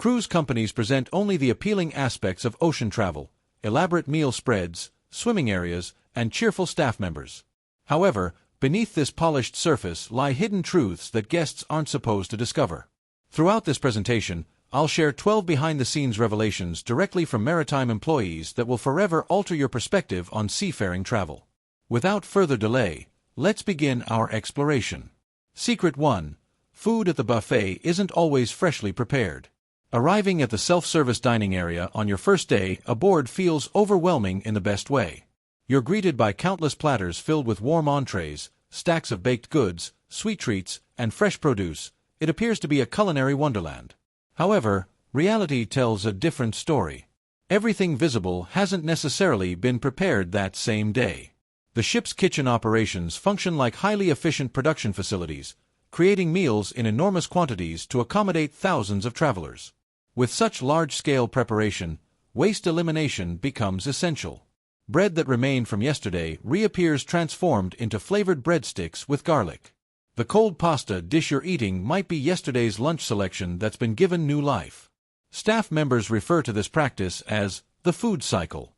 Cruise companies present only the appealing aspects of ocean travel: elaborate meal spreads, swimming areas, and cheerful staff members. However, beneath this polished surface lie hidden truths that guests aren't supposed to discover. Throughout this presentation, I'll share 12 behind-the-scenes revelations directly from maritime employees that will forever alter your perspective on seafaring travel. Without further delay, let's begin our exploration. Secret 1. Food at the buffet isn't always freshly prepared. Arriving at the self-service dining area on your first day aboard feels overwhelming in the best way. You're greeted by countless platters filled with warm entrees, stacks of baked goods, sweet treats, and fresh produce. It appears to be a culinary wonderland. However, reality tells a different story. Everything visible hasn't necessarily been prepared that same day. The ship's kitchen operations function like highly efficient production facilities, creating meals in enormous quantities to accommodate thousands of travelers. With such large-scale preparation, waste elimination becomes essential. Bread that remained from yesterday reappears transformed into flavored breadsticks with garlic. The cold pasta dish you're eating might be yesterday's lunch selection that's been given new life. Staff members refer to this practice as the food cycle.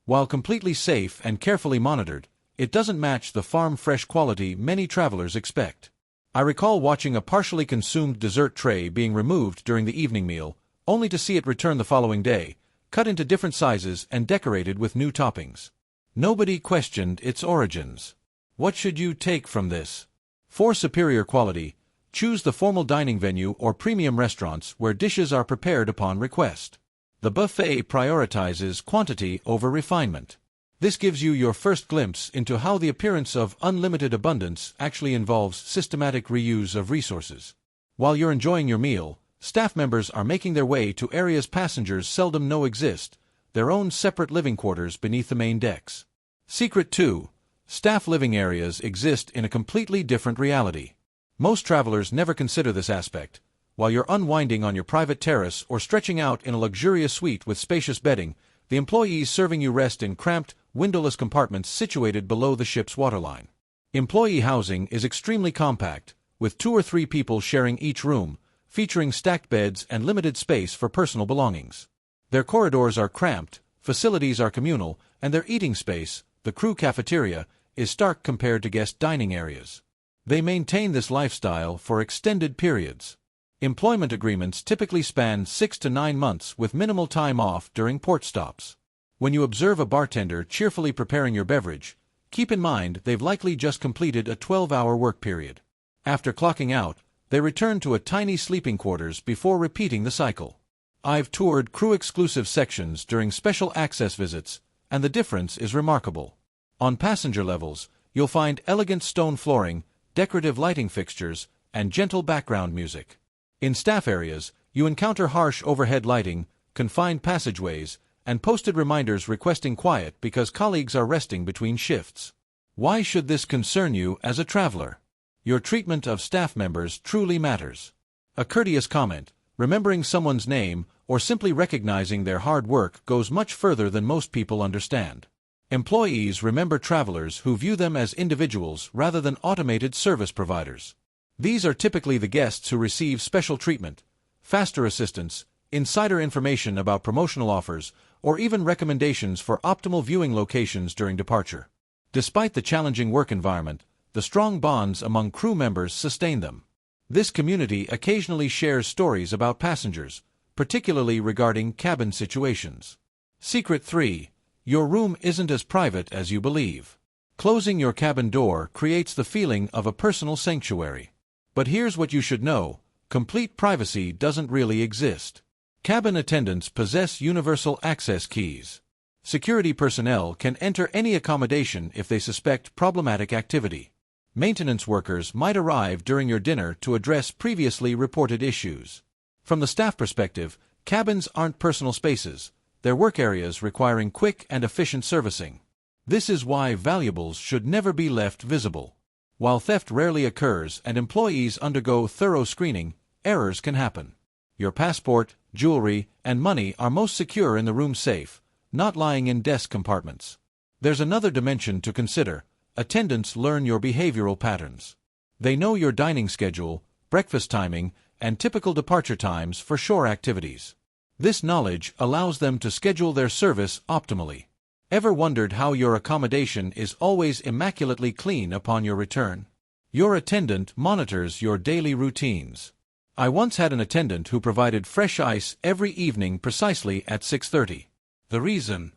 While completely safe and carefully monitored, it doesn't match the farm-fresh quality many travelers expect. I recall watching a partially consumed dessert tray being removed during the evening meal, only to see it return the following day, cut into different sizes and decorated with new toppings. Nobody questioned its origins. What should you take from this? For superior quality, choose the formal dining venue or premium restaurants where dishes are prepared upon request. The buffet prioritizes quantity over refinement. This gives you your first glimpse into how the appearance of unlimited abundance actually involves systematic reuse of resources. While you're enjoying your meal, staff members are making their way to areas passengers seldom know exist, their own separate living quarters beneath the main decks. Secret 2. Staff living areas exist in a completely different reality. Most travelers never consider this aspect. While you're unwinding on your private terrace or stretching out in a luxurious suite with spacious bedding, the employees serving you rest in cramped, windowless compartments situated below the ship's waterline. Employee housing is extremely compact, with 2 or 3 people sharing each room, featuring stacked beds and limited space for personal belongings. Their corridors are cramped, facilities are communal, and their eating space, the crew cafeteria, is stark compared to guest dining areas. They maintain this lifestyle for extended periods. Employment agreements typically span 6 to 9 months with minimal time off during port stops. When you observe a bartender cheerfully preparing your beverage, keep in mind they've likely just completed a 12-hour work period. After clocking out, they return to a tiny sleeping quarters before repeating the cycle. I've toured crew-exclusive sections during special access visits, and the difference is remarkable. On passenger levels, you'll find elegant stone flooring, decorative lighting fixtures, and gentle background music. In staff areas, you encounter harsh overhead lighting, confined passageways, and posted reminders requesting quiet because colleagues are resting between shifts. Why should this concern you as a traveler? Your treatment of staff members truly matters. A courteous comment, remembering someone's name, or simply recognizing their hard work goes much further than most people understand. Employees remember travelers who view them as individuals rather than automated service providers. These are typically the guests who receive special treatment, faster assistance, insider information about promotional offers, or even recommendations for optimal viewing locations during departure. Despite the challenging work environment, the strong bonds among crew members sustain them. This community occasionally shares stories about passengers, particularly regarding cabin situations. Secret 3. Your room isn't as private as you believe. Closing your cabin door creates the feeling of a personal sanctuary. But here's what you should know: complete privacy doesn't really exist. Cabin attendants possess universal access keys. Security personnel can enter any accommodation if they suspect problematic activity. Maintenance workers might arrive during your dinner to address previously reported issues. From the staff perspective, cabins aren't personal spaces. They're work areas requiring quick and efficient servicing. This is why valuables should never be left visible. While theft rarely occurs and employees undergo thorough screening, errors can happen. Your passport, jewelry, and money are most secure in the room safe, not lying in desk compartments. There's another dimension to consider. Attendants learn your behavioral patterns. They know your dining schedule, breakfast timing, and typical departure times for shore activities. This knowledge allows them to schedule their service optimally. Ever wondered how your accommodation is always immaculately clean upon your return? Your attendant monitors your daily routines. I once had an attendant who provided fresh ice every evening precisely at 6:30. The reason?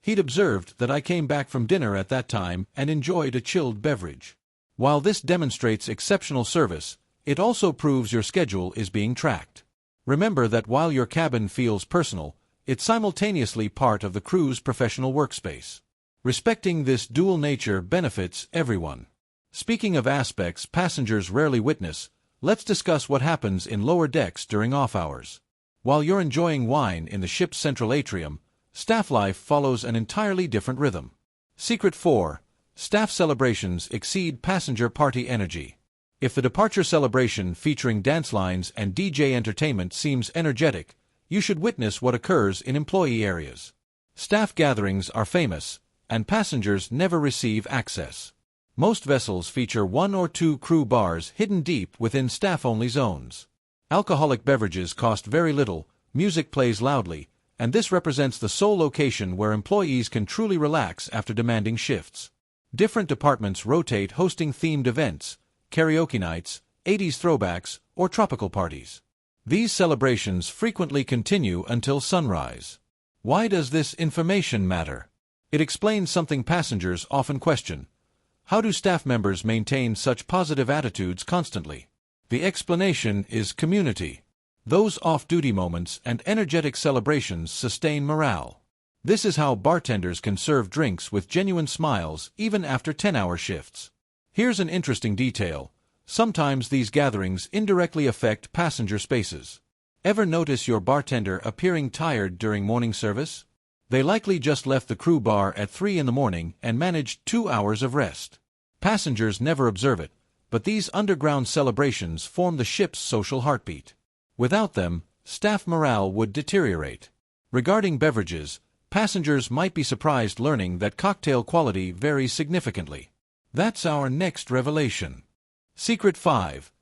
He'd observed that I came back from dinner at that time and enjoyed a chilled beverage. While this demonstrates exceptional service, it also proves your schedule is being tracked. Remember that while your cabin feels personal, it's simultaneously part of the crew's professional workspace. Respecting this dual nature benefits everyone. Speaking of aspects passengers rarely witness, let's discuss what happens in lower decks during off hours. While you're enjoying wine in the ship's central atrium, staff life follows an entirely different rhythm. Secret 4. Staff celebrations exceed passenger party energy. If the departure celebration featuring dance lines and DJ entertainment seems energetic, you should witness what occurs in employee areas. Staff gatherings are famous, and passengers never receive access. Most vessels feature 1 or 2 crew bars hidden deep within staff-only zones. Alcoholic beverages cost very little, music plays loudly, and this represents the sole location where employees can truly relax after demanding shifts. Different departments rotate hosting themed events, karaoke nights, 80s throwbacks, or tropical parties. These celebrations frequently continue until sunrise. Why does this information matter? It explains something passengers often question. How do staff members maintain such positive attitudes constantly? The explanation is community. Those off-duty moments and energetic celebrations sustain morale. This is how bartenders can serve drinks with genuine smiles even after 10-hour shifts. Here's an interesting detail. Sometimes these gatherings indirectly affect passenger spaces. Ever notice your bartender appearing tired during morning service? They likely just left the crew bar at 3 in the morning and managed 2 hours of rest. Passengers never observe it, but these underground celebrations form the ship's social heartbeat. Without them, staff morale would deteriorate. Regarding beverages, passengers might be surprised learning that cocktail quality varies significantly. That's our next revelation. Secret 5.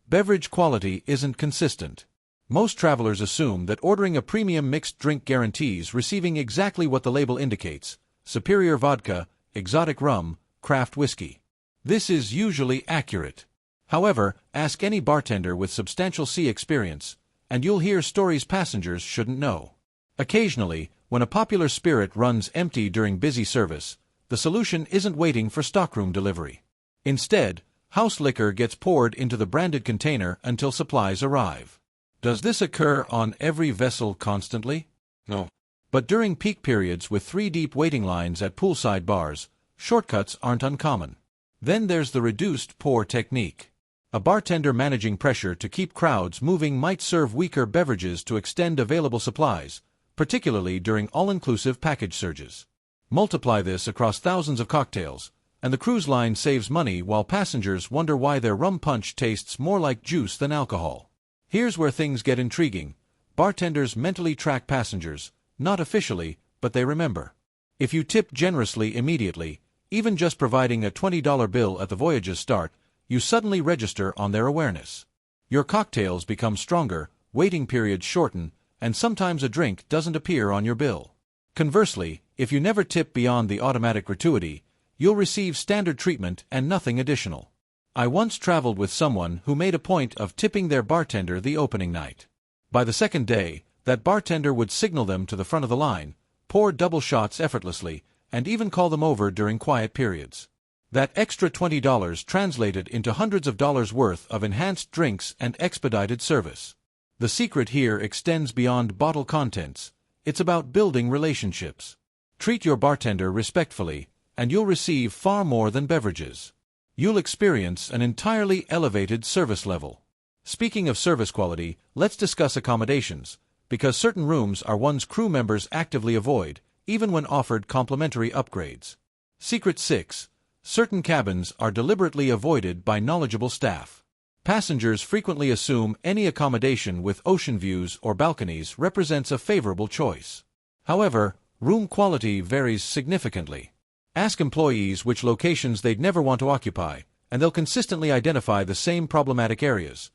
Beverage quality isn't consistent. Most travelers assume that ordering a premium mixed drink guarantees receiving exactly what the label indicates: superior vodka, exotic rum, craft whiskey. This is usually accurate. However, ask any bartender with substantial sea experience, and you'll hear stories passengers shouldn't know. Occasionally, when a popular spirit runs empty during busy service, the solution isn't waiting for stockroom delivery. Instead, house liquor gets poured into the branded container until supplies arrive. Does this occur on every vessel constantly? No. But during peak periods with 3-deep waiting lines at poolside bars, shortcuts aren't uncommon. Then there's the reduced pour technique. A bartender managing pressure to keep crowds moving might serve weaker beverages to extend available supplies, particularly during all-inclusive package surges. Multiply this across thousands of cocktails, and the cruise line saves money while passengers wonder why their rum punch tastes more like juice than alcohol. Here's where things get intriguing. Bartenders mentally track passengers, not officially, but they remember. If you tip generously immediately, even just providing a $20 bill at the voyage's start, you suddenly register on their awareness. Your cocktails become stronger, waiting periods shorten, and sometimes a drink doesn't appear on your bill. Conversely, if you never tip beyond the automatic gratuity, you'll receive standard treatment and nothing additional. I once traveled with someone who made a point of tipping their bartender the opening night. By the second day, that bartender would signal them to the front of the line, pour double shots effortlessly, and even call them over during quiet periods. That extra $20 translated into hundreds of dollars worth of enhanced drinks and expedited service. The secret here extends beyond bottle contents. It's about building relationships. Treat your bartender respectfully, and you'll receive far more than beverages. You'll experience an entirely elevated service level. Speaking of service quality, let's discuss accommodations, because certain rooms are ones crew members actively avoid, even when offered complimentary upgrades. Secret 6. Certain cabins are deliberately avoided by knowledgeable staff. Passengers frequently assume any accommodation with ocean views or balconies represents a favorable choice. However, room quality varies significantly. Ask employees which locations they'd never want to occupy, and they'll consistently identify the same problematic areas.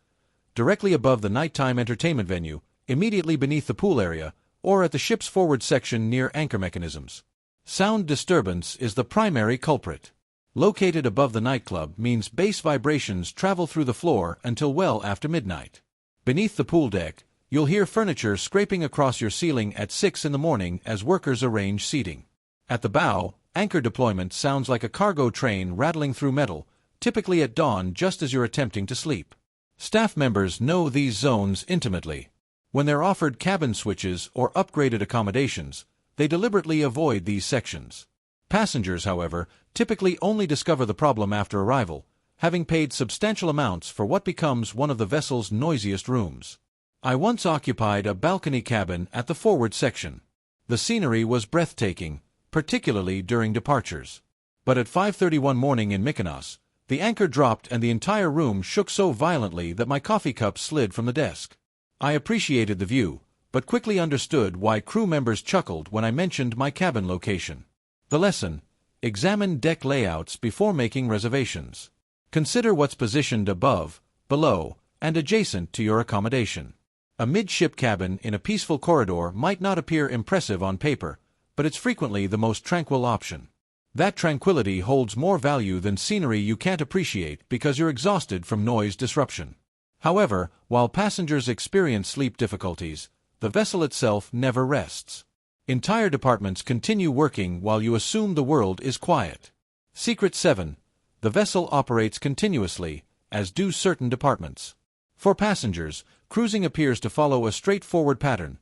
directly above the nighttime entertainment venue, immediately beneath the pool area, or at the ship's forward section near anchor mechanisms. Sound disturbance is the primary culprit. Located above the nightclub means bass vibrations travel through the floor until well after midnight. Beneath the pool deck, you'll hear furniture scraping across your ceiling at 6 in the morning as workers arrange seating. At the bow, anchor deployment sounds like a cargo train rattling through metal, typically at dawn just as you're attempting to sleep. Staff members know these zones intimately. When they're offered cabin switches or upgraded accommodations, they deliberately avoid these sections. Passengers, however, typically only discover the problem after arrival, having paid substantial amounts for what becomes one of the vessel's noisiest rooms. I once occupied a balcony cabin at the forward section. The scenery was breathtaking, particularly during departures. But at 5:30 one morning in Mykonos, the anchor dropped and the entire room shook so violently that my coffee cup slid from the desk. I appreciated the view, but quickly understood why crew members chuckled when I mentioned my cabin location. The lesson: examine deck layouts before making reservations. Consider what's positioned above, below, and adjacent to your accommodation. A midship cabin in a peaceful corridor might not appear impressive on paper, but it's frequently the most tranquil option. That tranquility holds more value than scenery you can't appreciate because you're exhausted from noise disruption. However, while passengers experience sleep difficulties, the vessel itself never rests. Entire departments continue working while you assume the world is quiet. Secret 7. The vessel operates continuously, as do certain departments. For passengers, cruising appears to follow a straightforward pattern: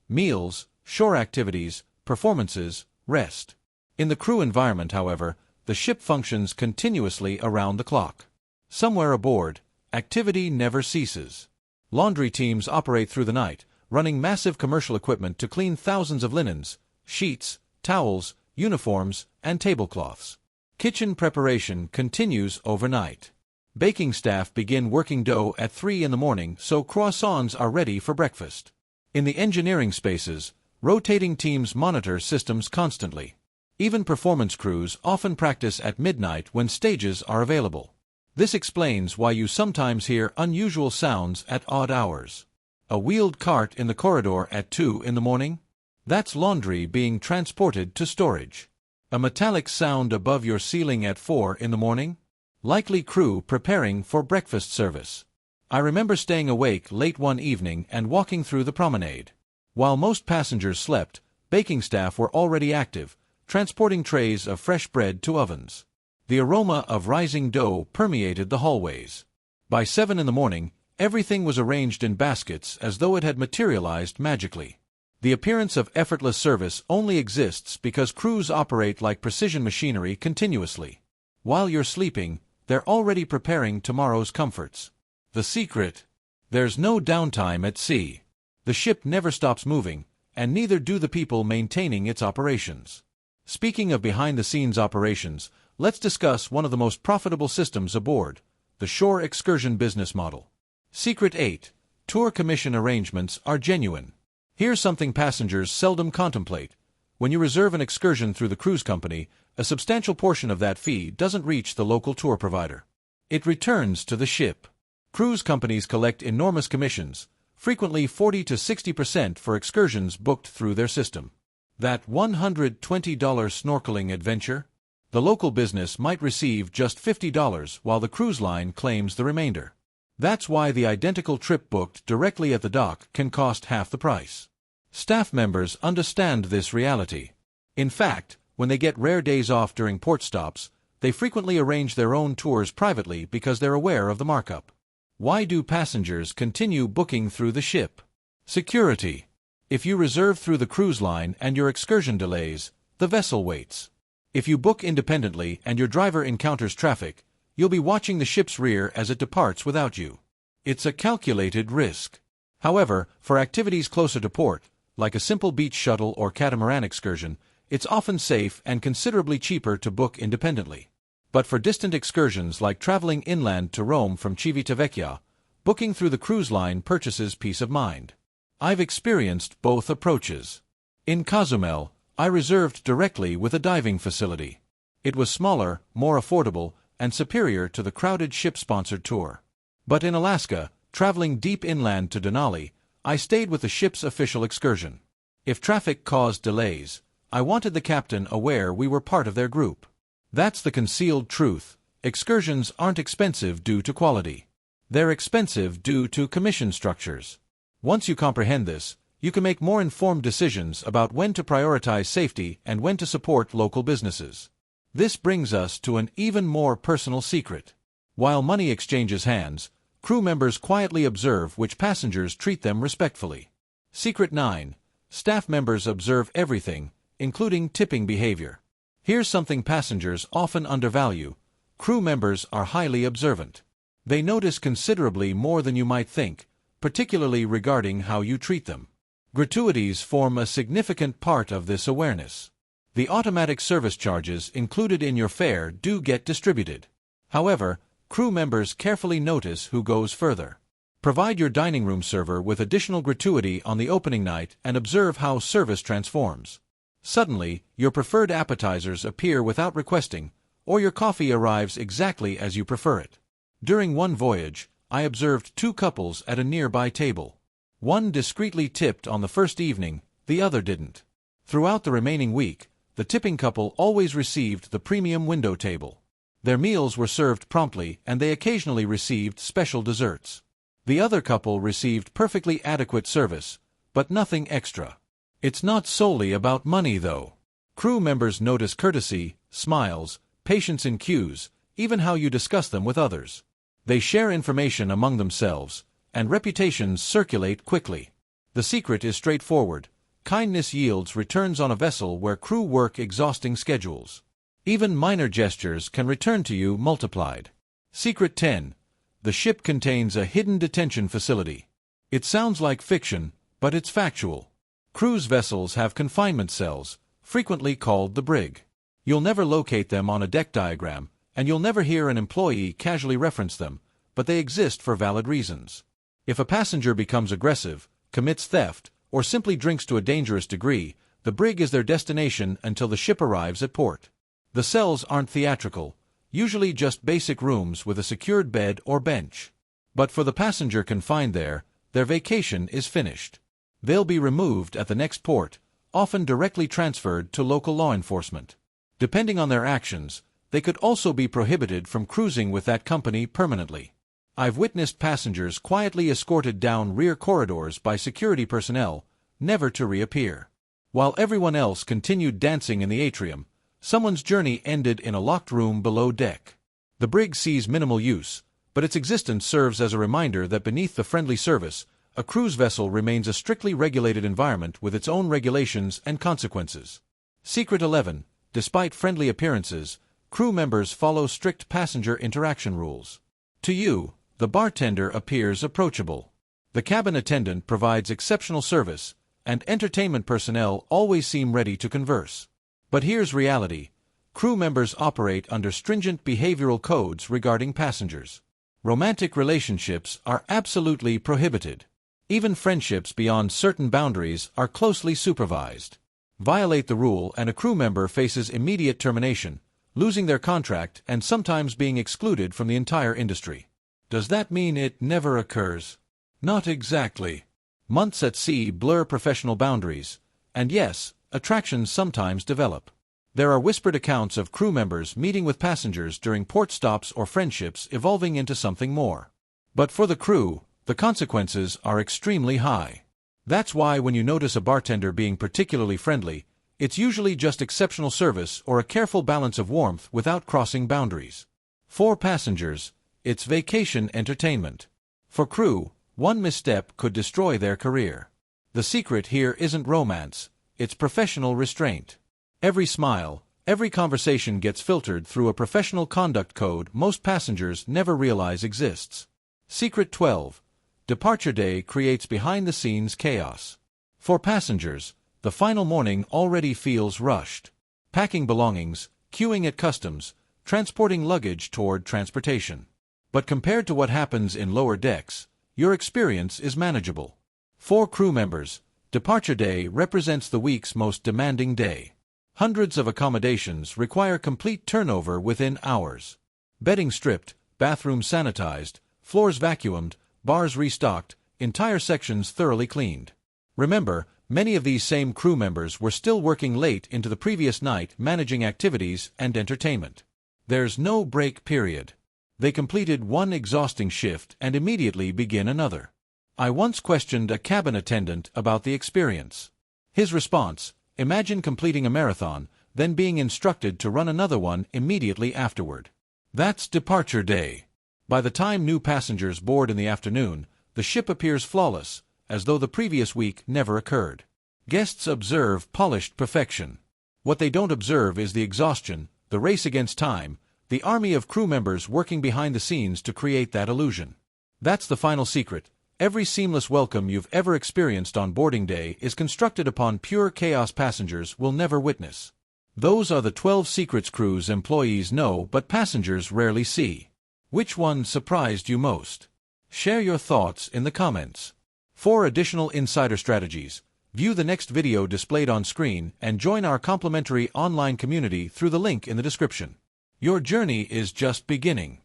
meals, shore activities, performances, rest. In the crew environment, however, the ship functions continuously around the clock. Somewhere aboard, activity never ceases. Laundry teams operate through the night, running massive commercial equipment to clean thousands of linens, sheets, towels, uniforms, and tablecloths. Kitchen preparation continues overnight. Baking staff begin working dough at 3 in the morning so croissants are ready for breakfast. In the engineering spaces, rotating teams monitor systems constantly. Even performance crews often practice at midnight when stages are available. This explains why you sometimes hear unusual sounds at odd hours. A wheeled cart in the corridor at 2 in the morning? That's laundry being transported to storage. A metallic sound above your ceiling at 4 in the morning? Likely crew preparing for breakfast service. I remember staying awake late one evening and walking through the promenade. While most passengers slept, baking staff were already active, transporting trays of fresh bread to ovens. The aroma of rising dough permeated the hallways. By 7 in the morning, everything was arranged in baskets as though it had materialized magically. The appearance of effortless service only exists because crews operate like precision machinery continuously. While you're sleeping, they're already preparing tomorrow's comforts. The secret: there's no downtime at sea. The ship never stops moving, and neither do the people maintaining its operations. Speaking of behind-the-scenes operations, let's discuss one of the most profitable systems aboard: the shore excursion business model. Secret 8. Tour commission arrangements are genuine. Here's something passengers seldom contemplate. When you reserve an excursion through the cruise company, a substantial portion of that fee doesn't reach the local tour provider. It returns to the ship. Cruise companies collect enormous commissions, frequently 40 to 60% for excursions booked through their system. That $120 snorkeling adventure? The local business might receive just $50 while the cruise line claims the remainder. That's why the identical trip booked directly at the dock can cost half the price. Staff members understand this reality. In fact, when they get rare days off during port stops, they frequently arrange their own tours privately because they're aware of the markup. Why do passengers continue booking through the ship? Security. If you reserve through the cruise line and your excursion delays, the vessel waits. If you book independently and your driver encounters traffic, you'll be watching the ship's rear as it departs without you. It's a calculated risk. However, for activities closer to port, like a simple beach shuttle or catamaran excursion, it's often safe and considerably cheaper to book independently. But for distant excursions like traveling inland to Rome from Civitavecchia, booking through the cruise line purchases peace of mind. I've experienced both approaches. In Cozumel, I reserved directly with a diving facility. It was smaller, more affordable, and superior to the crowded ship-sponsored tour. But in Alaska, traveling deep inland to Denali, I stayed with the ship's official excursion. If traffic caused delays, I wanted the captain aware we were part of their group. That's the concealed truth. Excursions aren't expensive due to quality. They're expensive due to commission structures. Once you comprehend this, you can make more informed decisions about when to prioritize safety and when to support local businesses. This brings us to an even more personal secret. While money exchanges hands, crew members quietly observe which passengers treat them respectfully. Secret 9. Staff members observe everything, including tipping behavior. Here's something passengers often undervalue. Crew members are highly observant. They notice considerably more than you might think, particularly regarding how you treat them. Gratuities form a significant part of this awareness. The automatic service charges included in your fare do get distributed. However, crew members carefully notice who goes further. Provide your dining room server with additional gratuity on the opening night and observe how service transforms. Suddenly, your preferred appetizers appear without requesting, or your coffee arrives exactly as you prefer it. During one voyage, I observed 2 couples at a nearby table. One discreetly tipped on the first evening, the other didn't. Throughout the remaining week, the tipping couple always received the premium window table. Their meals were served promptly and they occasionally received special desserts. The other couple received perfectly adequate service, but nothing extra. It's not solely about money though. Crew members notice courtesy, smiles, patience in queues, even how you discuss them with others. They share information among themselves, and reputations circulate quickly. The secret is straightforward. Kindness yields returns on a vessel where crew work exhausting schedules. Even minor gestures can return to you multiplied. Secret 10. The ship contains a hidden detention facility. It sounds like fiction, but it's factual. Cruise vessels have confinement cells, frequently called the brig. You'll never locate them on a deck diagram, and you'll never hear an employee casually reference them, but they exist for valid reasons. If a passenger becomes aggressive, commits theft, or simply drinks to a dangerous degree, the brig is their destination until the ship arrives at port. The cells aren't theatrical, usually just basic rooms with a secured bed or bench. But for the passenger confined there, their vacation is finished. They'll be removed at the next port, often directly transferred to local law enforcement. Depending on their actions, they could also be prohibited from cruising with that company permanently. I've witnessed passengers quietly escorted down rear corridors by security personnel, never to reappear. While everyone else continued dancing in the atrium, someone's journey ended in a locked room below deck. The brig sees minimal use, but its existence serves as a reminder that beneath the friendly service, a cruise vessel remains a strictly regulated environment with its own regulations and consequences. Secret 11. Despite friendly appearances, crew members follow strict passenger interaction rules. To you, the bartender appears approachable. The cabin attendant provides exceptional service, and entertainment personnel always seem ready to converse. But here's reality. Crew members operate under stringent behavioral codes regarding passengers. Romantic relationships are absolutely prohibited. Even friendships beyond certain boundaries are closely supervised. Violate the rule and a crew member faces immediate termination, losing their contract and sometimes being excluded from the entire industry. Does that mean it never occurs? Not exactly. Months at sea blur professional boundaries, and yes, attractions sometimes develop. There are whispered accounts of crew members meeting with passengers during port stops or friendships evolving into something more. But for the crew, the consequences are extremely high. That's why when you notice a bartender being particularly friendly, it's usually just exceptional service or a careful balance of warmth without crossing boundaries. For passengers, it's vacation entertainment. For crew, one misstep could destroy their career. The secret here isn't romance, it's professional restraint. Every smile, every conversation gets filtered through a professional conduct code most passengers never realize exists. Secret 12. Departure day creates behind-the-scenes chaos. For passengers, the final morning already feels rushed. Packing belongings, queuing at customs, transporting luggage toward transportation. But compared to what happens in lower decks, your experience is manageable. For crew members, departure day represents the week's most demanding day. Hundreds of accommodations require complete turnover within hours. Bedding stripped, bathrooms sanitized, floors vacuumed, bars restocked, entire sections thoroughly cleaned. Remember, many of these same crew members were still working late into the previous night managing activities and entertainment. There's no break period. They completed one exhausting shift and immediately begin another. I once questioned a cabin attendant about the experience. His response: imagine completing a marathon, then being instructed to run another one immediately afterward. That's departure day. By the time new passengers board in the afternoon, the ship appears flawless, as though the previous week never occurred. Guests observe polished perfection. What they don't observe is the exhaustion, the race against time, the army of crew members working behind the scenes to create that illusion. That's the final secret. Every seamless welcome you've ever experienced on boarding day is constructed upon pure chaos passengers will never witness. Those are the 12 secrets cruise employees know but passengers rarely see. Which one surprised you most? Share your thoughts in the comments. For additional insider strategies, view the next video displayed on screen and join our complimentary online community through the link in the description. Your journey is just beginning.